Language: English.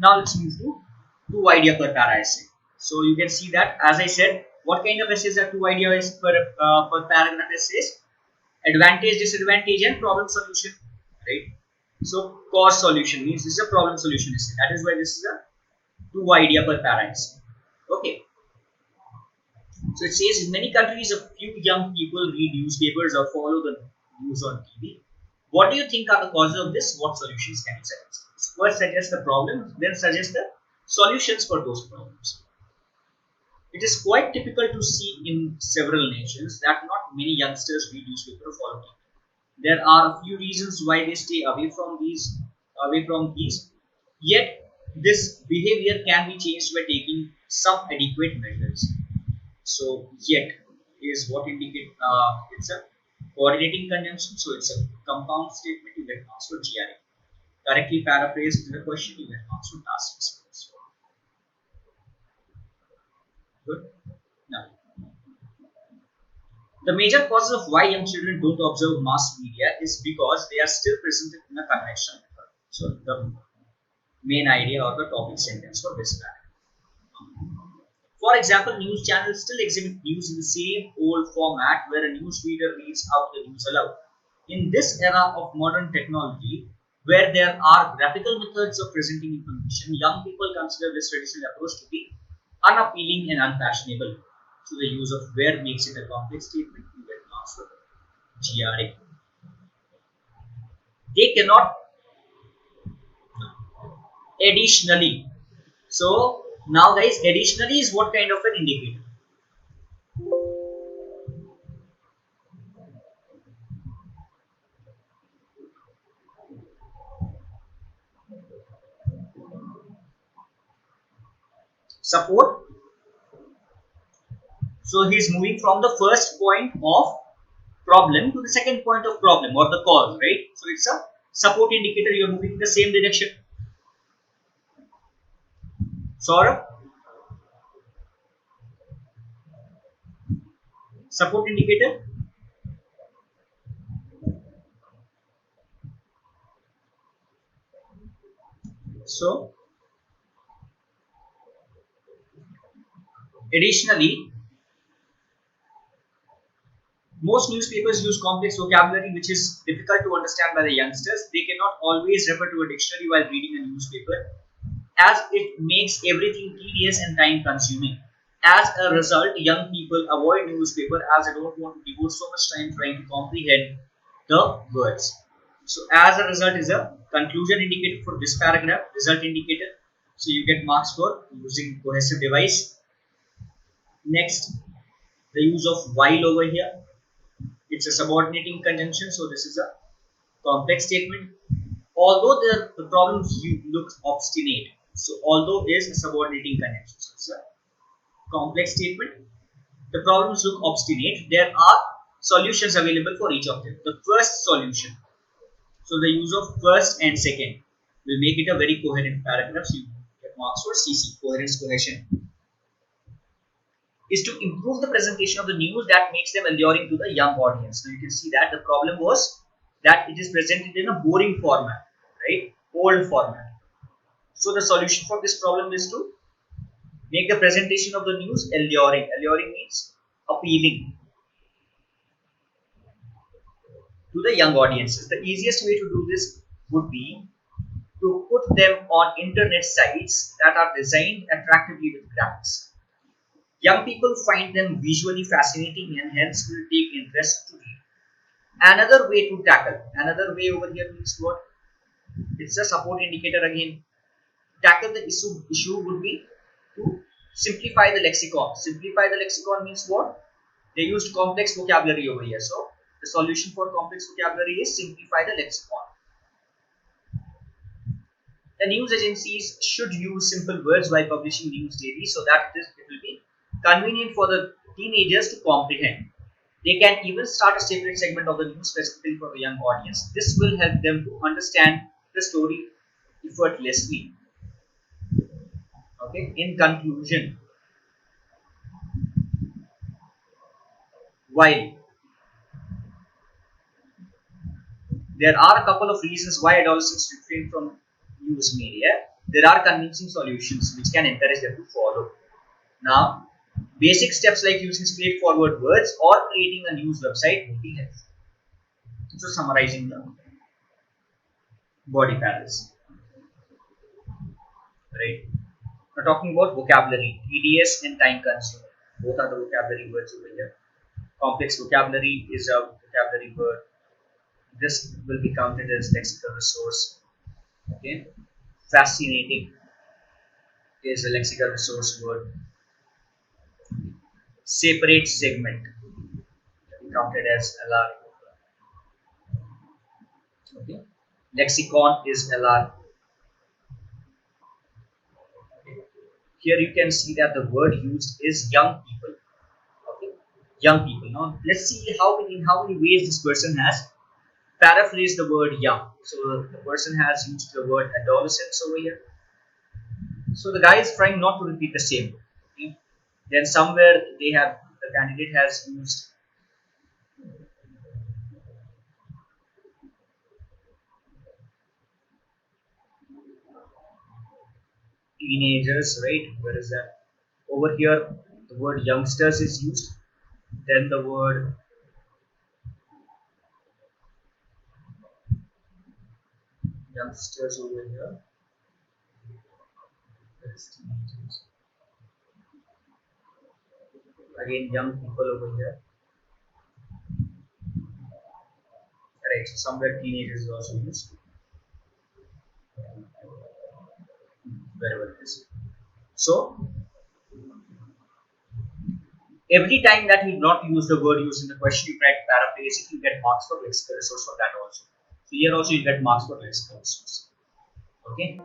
Now let's move to 2 idea per para essay. So you can see that, as I said, what kind of essays are 2 ideas per paragraph essays? Advantage, disadvantage, and problem solution, right? So cause solution means this is a problem solution essay. That is why this is a 2 idea per para essay. Okay. So it says in many countries, a few young people read newspapers or follow the news on TV. What do you think are the causes of this? What solutions can you suggest? First, suggest the problem, then suggest the solutions for those problems. It is quite typical to see in several nations that not many youngsters read newspaper or follow TV. There are a few reasons why they stay away from these. Yet, this behavior can be changed by taking some adequate measures. So yet is what indicate it's a coordinating conjunction, so it's a compound statement. You get marks for GRE. Correctly paraphrased the question, you get marks for task response. Good. Now, the major causes of why young children don't observe mass media is because they are still presented in a conventional method. So the main idea or the topic sentence for this paragraph. For example, news channels still exhibit news in the same old format where a newsreader reads out the news aloud. In this era of modern technology, where there are graphical methods of presenting information, young people consider this traditional approach to be unappealing and unfashionable. So the use of where makes it a complex statement. You get marks for GRA. They cannot additionally. So now guys, additionally is what kind of an indicator? Support. So he is moving from the first point of problem to the second point of problem or the cause, right? So it's a support indicator. You are moving in the same direction. Saurabh? Support indicator. So additionally, most newspapers use complex vocabulary which is difficult to understand by the youngsters. They cannot always refer to a dictionary while reading a newspaper, as it makes everything tedious and time consuming. As a result, young people avoid newspaper as they don't want to devote so much time trying to comprehend the words. So as a result is a conclusion indicator for this paragraph, result indicator. So you get marks for using cohesive device. Next, the use of while over here. It's a subordinating conjunction, so this is a complex statement. Although the problem looks obstinate, so although is a subordinating conjunction, so it's a complex statement. The problems look obstinate. There are solutions available for each of them. The first solution, so the use of first and second will make it a very coherent paragraph. So you get marks for CC, coherence, cohesion. Is to improve the presentation of the news that makes them alluring to the young audience. Now you can see that the problem was that it is presented in a boring format, right? Old format. So the solution for this problem is to make the presentation of the news alluring. Alluring means appealing to the young audiences. The easiest way to do this would be to put them on internet sites that are designed attractively with graphics. Young people find them visually fascinating and hence will take interest to read. Another way to tackle, another way over here means what? It's a support indicator again. Tackle the issue would be to simplify the lexicon. Simplify the lexicon means what? They used complex vocabulary over here. So the solution for complex vocabulary is simplify the lexicon. The news agencies should use simple words while publishing news daily so that it will be convenient for the teenagers to comprehend. They can even start a separate segment of the news specifically for the young audience. This will help them to understand the story effortlessly. Okay. In conclusion, while there are a couple of reasons why adolescents refrain from news media, there are convincing solutions which can encourage them to follow. Now, basic steps like using straightforward words or creating a news website would be helpful. So, summarizing the body parallels, right? Now, talking about vocabulary, tedious and time consuming. Both are the vocabulary words over here. Complex vocabulary is a vocabulary word. This will be counted as lexical resource. Okay. Fascinating is a lexical resource word. Separate segment will be counted as LR. Okay. Lexicon is LR. Okay. Here you can see that the word used is young people. Okay. Young people. Now let's see in how many ways this person has paraphrased the word young. So the person has used the word adolescence over here. So the guy is trying not to repeat the same. Okay. Then somewhere the candidate has used teenagers, right? Where is that? Over here, the word youngsters is used. Then the word youngsters over here. Where is teenagers? Again, young people over here. Right. So somewhere teenagers is also used. Wherever it is. So every time that you not use the word used in the question, you try to paraphrase it, you get marks for lexical resource for that also. So here also you get marks for lexical resource. Okay.